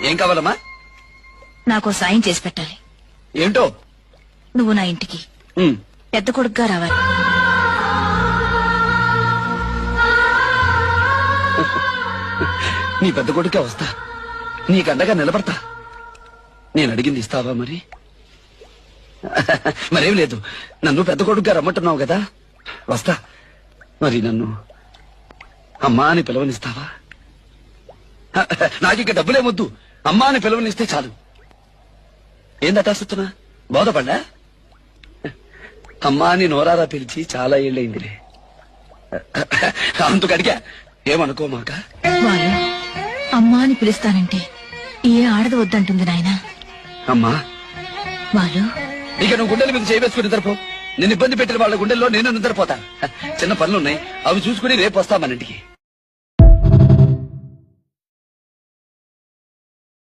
ఏం కావాలమ్మా? నాకు సాయం చేసి పెట్టాలి. ఏంటో? నువ్వు నా ఇంటికి పెద్ద కొడుకుగా రావాలి. నీ పెద్ద కొడుకే వస్తా, నీకండగా నిలబడతా. నేను అడిగింది ఇస్తావా మరి? మరేం లేదు, నన్ను పెద్ద కొడుకుగా రమ్మంటున్నావు కదా, వస్తా. మరి నన్ను అమ్మా అని పిలవనిస్తావా? నాకింక డబ్బులేమొద్దు, అమ్మా అని పిలవనిస్తే చాలు. ఏందట సుతున్నా, బోధపడ్డా? అమ్మా అని నోరారా పిలిచి చాలా ఏళ్ళయిందిలే. అందుకు అడిగా, ఏమనుకోమాక. వాళ్ళు అమ్మా అని పిలుస్తానంటే ఏ ఆడది వద్దంటుంది నాయనా. అమ్మా వాళ్ళు ఇక నువ్వు గుండెల మీద చేయవేసుకుని నిద్రపో. నేను ఇబ్బంది పెట్టిన వాళ్ళ గుండెల్లో నేను నిద్రపోతాను. చిన్న పనులున్నాయి, అవి చూసుకుని రేపు వస్తా మన ఇంటికి.